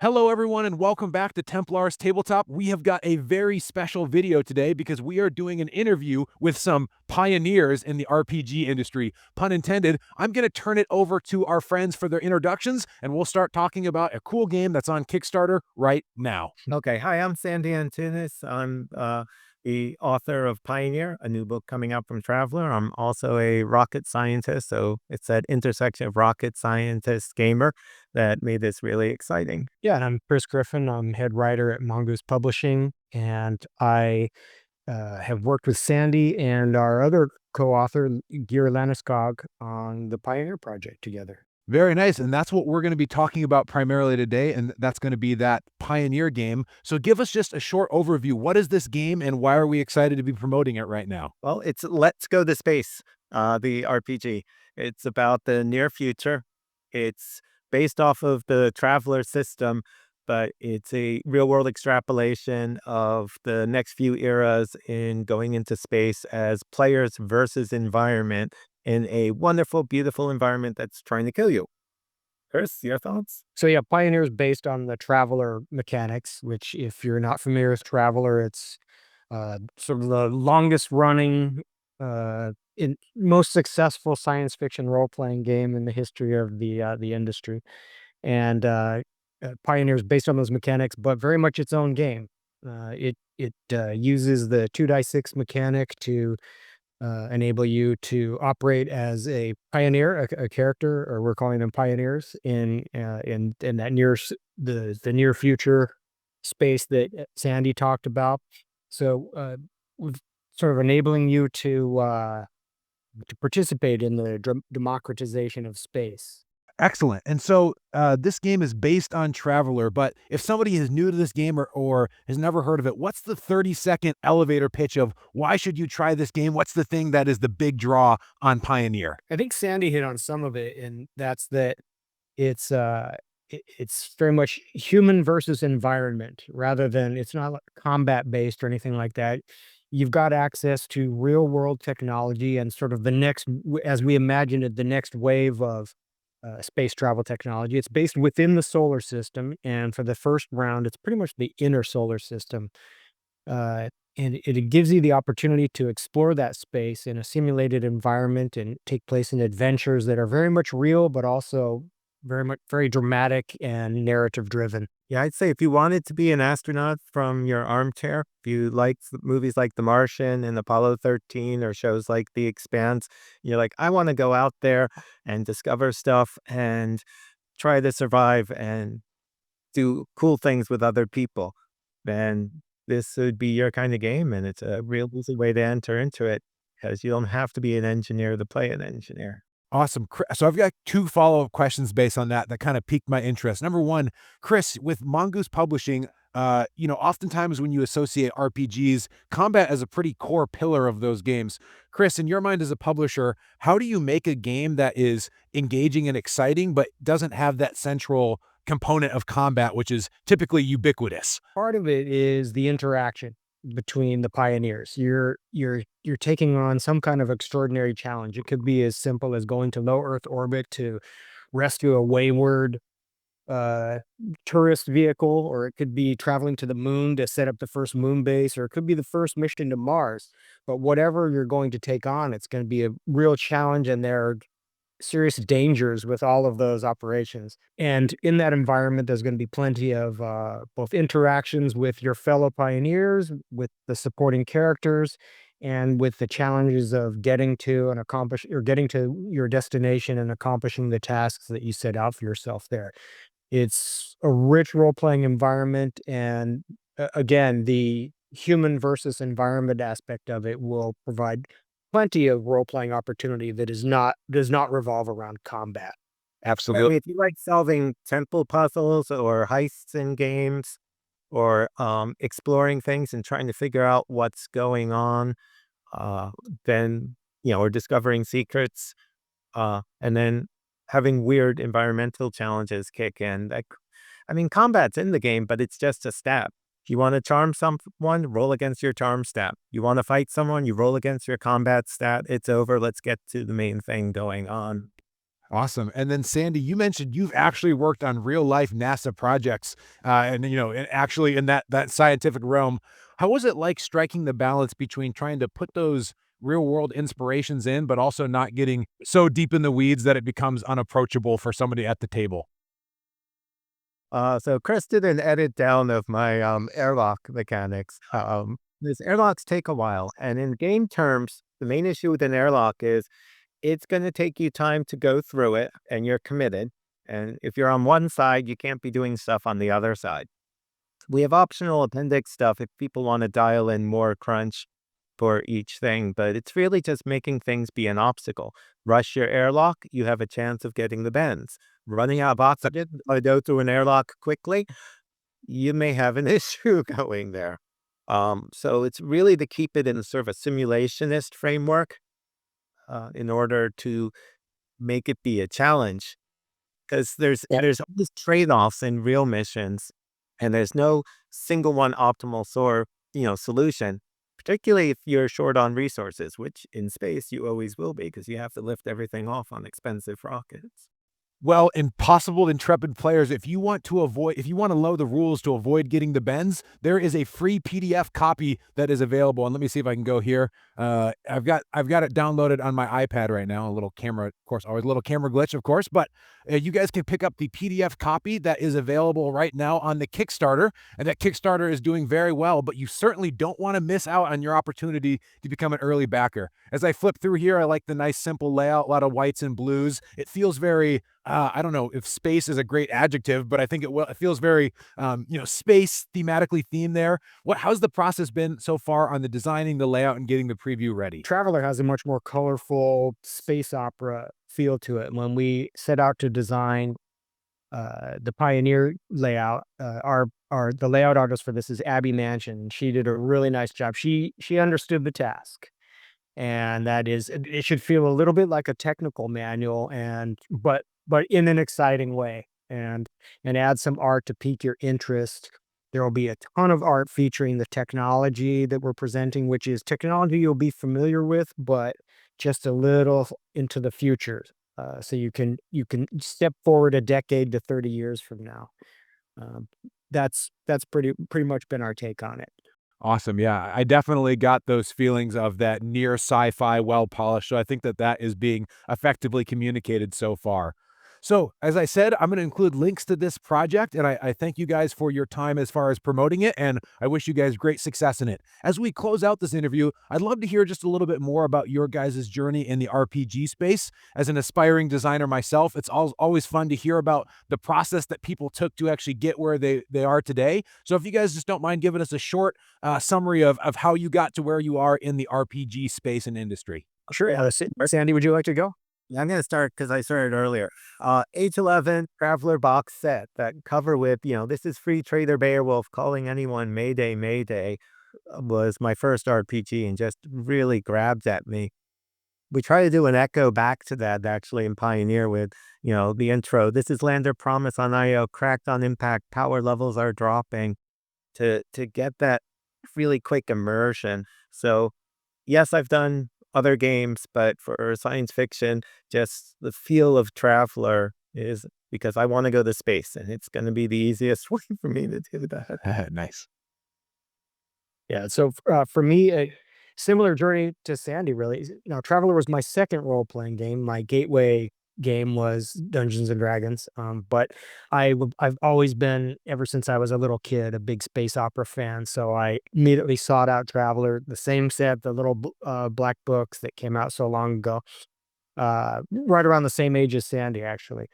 Hello, everyone, and welcome back to Templar's Tabletop. We have got a very special video today because we are doing an interview with some pioneers in the RPG industry. Pun intended. I'm going to turn it over to our friends for their introductions, and we'll start talking about a cool game that's on Kickstarter right now. Okay. Hi, I'm Sandy Antunes. I'm the author of Pioneer, a new book coming out from Traveler. I'm also a rocket scientist. So it's that intersection of rocket scientist gamer that made this really exciting. Yeah, and I'm Chris Griffen. I'm head writer at Mongoose Publishing, and I have worked with Sandy and our other co-author, Gear Landeskog, on the Pioneer project together. Very nice. And that's what we're going to be talking about primarily today. And that's going to be that Pioneer game. So give us just a short overview. What is this game and why are we excited to be promoting it right now? Well, it's Let's Go to Space, the RPG. It's about the near future. It's based off of the Traveler system, but it's a real world extrapolation of the next few eras in going into space as players versus environment in a wonderful, beautiful environment that's trying to kill you. Chris, your thoughts? So yeah, Pioneer is based on the Traveler mechanics, which if you're not familiar with Traveler, it's sort of the longest running, in most successful science fiction role playing game in the history of the industry. And Pioneer is based on those mechanics, but very much its own game. It uses the 2 die 6 mechanic to enable you to operate as a pioneer, a character, or we're calling them pioneers in that the near future space that Sandy talked about. So with sort of enabling you to participate in the democratization of space. Excellent. And so this game is based on Traveler, but if somebody is new to this game or has never heard of it, what's the 30-second elevator pitch of why should you try this game? What's the thing that is the big draw on Pioneer? I think Sandy hit on some of it, and that's that it's it's very much human versus environment rather than it's not like combat based or anything like that. You've got access to real world technology and sort of as we imagine it, the next wave of space travel technology. It's based within the solar system, and for the first round, it's pretty much the inner solar system. And it gives you the opportunity to explore that space in a simulated environment and take place in adventures that are very much real, but also very dramatic and narrative driven. Yeah, I'd say if you wanted to be an astronaut from your armchair, if you like movies like The Martian and Apollo 13 or shows like The Expanse, you're like, I want to go out there and discover stuff and try to survive and do cool things with other people, then this would be your kind of game. And it's a real easy way to enter into it because you don't have to be an engineer to play an engineer. Awesome. So I've got two follow-up questions based on that kind of piqued my interest. Number one, Chris, with Mongoose Publishing, oftentimes when you associate RPGs, combat is a pretty core pillar of those games. Chris, in your mind as a publisher, how do you make a game that is engaging and exciting, but doesn't have that central component of combat, which is typically ubiquitous? Part of it is the interaction between the pioneers. You're taking on some kind of extraordinary challenge. It could be as simple as going to low Earth orbit to rescue a wayward uh, tourist vehicle, or it could be traveling to the moon to set up the first moon base, or it could be the first mission to Mars. But whatever you're going to take on, it's going to be a real challenge, and there are serious dangers with all of those operations. And in that environment, there's going to be plenty of both interactions with your fellow pioneers, with the supporting characters, and with the challenges of getting to your destination and accomplishing the tasks that you set out for yourself there. It's a rich role playing environment. And again, the human versus environment aspect of it will provide plenty of role playing opportunity that does not revolve around combat. I mean, if you like solving temple puzzles or heists in games or exploring things and trying to figure out what's going on, uh, then, or discovering secrets, and then having weird environmental challenges kick in. I mean, combat's in the game, but it's just a stat. If you want to charm someone, roll against your charm stat. You want to fight someone, you roll against your combat stat. It's over. Let's get to the main thing going on. Awesome. And then Sandy, you mentioned you've actually worked on real life NASA projects, and and actually in that scientific realm. How was it like striking the balance between trying to put those real world inspirations in, but also not getting so deep in the weeds that it becomes unapproachable for somebody at the table? So Chris did an edit down of my airlock mechanics. These airlocks take a while, and in game terms, the main issue with an airlock is it's going to take you time to go through it, and you're committed. And if you're on one side, you can't be doing stuff on the other side. We have optional appendix stuff if people want to dial in more crunch for each thing, but it's really just making things be an obstacle. Rush your airlock, you have a chance of getting the bends. Running out of oxygen, I go through an airlock quickly, you may have an issue going there. So it's really to keep it in sort of a simulationist framework in order to make it be a challenge. Because there's always trade-offs in real missions, and there's no single one optimal solution, particularly if you're short on resources, which in space you always will be because you have to lift everything off on expensive rockets. Well, impossible intrepid players, if you want to know the rules to avoid getting the bends, there is a free PDF copy that is available. And let me see if I can go here. I've got it downloaded on my iPad right now. A little camera, of course, always a little camera glitch, of course, but you guys can pick up the PDF copy that is available right now on the Kickstarter, and that Kickstarter is doing very well. But you certainly don't want to miss out on your opportunity to become an early backer. As I flip through here, I like the nice simple layout, a lot of whites and blues. It feels very I don't know if space is a great adjective, but I think it feels very, space thematically themed there. How's the process been so far on the designing, the layout, and getting the preview ready? Traveler has a much more colorful space opera feel to it. When we set out to design the Pioneer layout, our the layout artist for this is Abby Mansion. She did a really nice job. She understood the task, and that is it should feel a little bit like a technical manual, and but in an exciting way, and add some art to pique your interest. There will be a ton of art featuring the technology that we're presenting, which is technology you'll be familiar with, but just a little into the future. So you can step forward a decade to 30 years from now. Um, that's pretty much been our take on it. Awesome. Yeah, I definitely got those feelings of that near sci-fi, well polished. So I think that is being effectively communicated so far. So, as I said, I'm going to include links to this project, and I thank you guys for your time as far as promoting it, and I wish you guys great success in it. As we close out this interview, I'd love to hear just a little bit more about your guys' journey in the RPG space. As an aspiring designer myself, it's always fun to hear about the process that people took to actually get where they are today. So, if you guys just don't mind giving us a short summary of how you got to where you are in the RPG space and industry. Sure. Sandy, would you like to go? Yeah, I'm going to start because I started earlier. H11 Traveler box set, that cover with, this is Free Trader Beowulf calling anyone Mayday, Mayday, was my first RPG and just really grabbed at me. We try to do an echo back to that actually in Pioneer with, the intro. This is Lander Promise on IO, cracked on impact, power levels are dropping to get that really quick immersion. So yes, I've done other games, but for science fiction, just the feel of Traveler is because I want to go to space, and it's going to be the easiest way for me to do that. Nice. Yeah. So for me, a similar journey to Sandy, really. Now, Traveler was my second role playing game. My gateway game was Dungeons and Dragons. But I've always been, ever since I was a little kid, a big space opera fan. So I immediately sought out Traveler, the same set, the little black books that came out so long ago, right around the same age as Sandy, actually.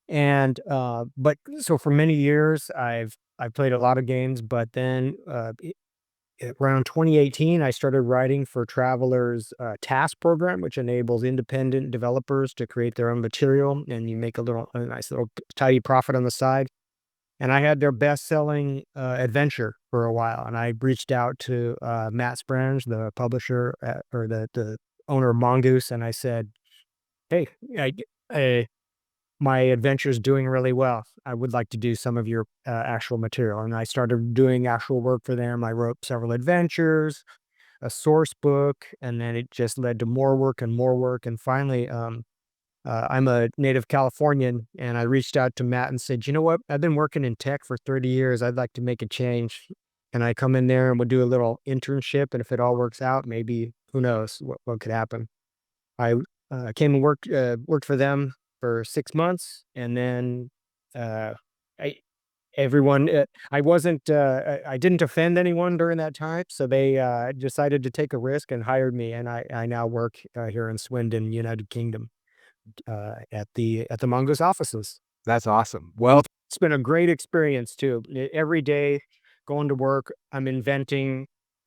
And but so for many years, I've played a lot of games, but then around 2018, I started writing for Traveler's task program, which enables independent developers to create their own material, and you make a nice little tidy profit on the side. And I had their best-selling adventure for a while, and I reached out to Matt Sprange, the publisher or the owner of Mongoose, and I said, "Hey, I my adventure is doing really well. I would like to do some of your actual material." And I started doing actual work for them. I wrote several adventures, a source book, and then it just led to more work and more work. And finally, I'm a native Californian, and I reached out to Matt and said, "You know what? I've been working in tech for 30 years. I'd like to make a change. Can I come in there and we'll do a little internship? And if it all works out, maybe who knows what could happen." I came and worked for them for 6 months, and then uh, I everyone I wasn't I didn't offend anyone during that time, so they decided to take a risk and hired me, and I now work here in Swindon, United Kingdom, at the Mongoose offices. That's awesome. Well, It's been a great experience too. Every day going to work, I'm inventing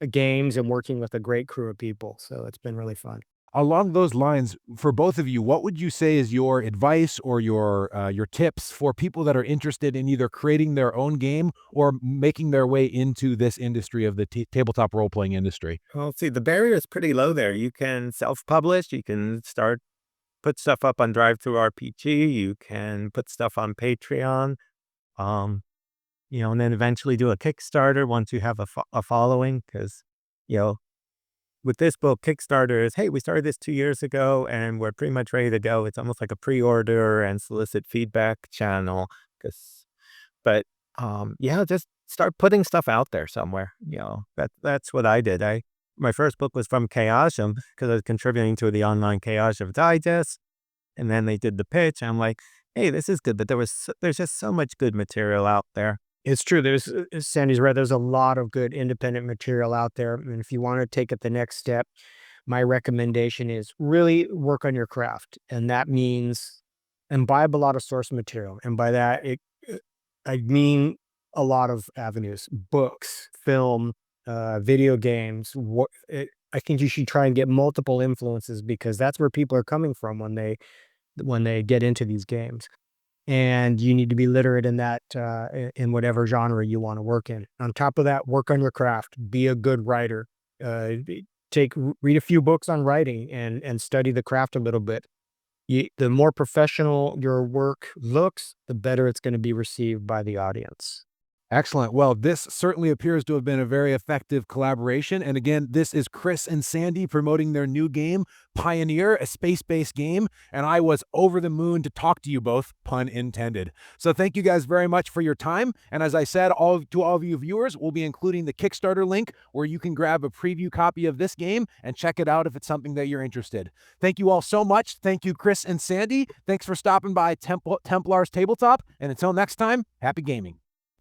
games and working with a great crew of people, so it's been really fun. along those lines, for both of you, what would you say is your advice or your tips for people that are interested in either creating their own game or making their way into this industry of the tabletop role playing industry? Well, see, the barrier is pretty low there. You can self-publish, you can put stuff up on Drive Through RPG, you can put stuff on Patreon, um, and then eventually do a Kickstarter once you have a following. Because, you know, with this book, Kickstarter is, hey, we started this 2 years ago and we're pretty much ready to go. It's almost like a pre-order and solicit feedback channel. 'Cause, but yeah, just start putting stuff out there somewhere. That's what I did. My first book was from Chaosium because I was contributing to the online Chaosium Digest, and then they did the pitch. I'm like, hey, this is good, but there's just so much good material out there. It's true. Sandy's right. There's a lot of good independent material out there. And if you want to take it the next step, my recommendation is really work on your craft. And that means imbibe a lot of source material. And by that, I mean a lot of avenues: books, film, video games. I think you should try and get multiple influences, because that's where people are coming from when they get into these games. And you need to be literate in that, in whatever genre you want to work in. On top of that, work on your craft. Be a good writer. Read a few books on writing and study the craft a little bit. The more professional your work looks, the better it's going to be received by the audience. Excellent. Well, this certainly appears to have been a very effective collaboration. And again, this is Chris and Sandy promoting their new game, Pioneer, a space-based game. And I was over the moon to talk to you both, pun intended. So thank you guys very much for your time. And as I said, to all of you viewers, we'll be including the Kickstarter link where you can grab a preview copy of this game and check it out if it's something that you're interested. Thank you all so much. Thank you, Chris and Sandy. Thanks for stopping by Templar's Tabletop. And until next time, happy gaming.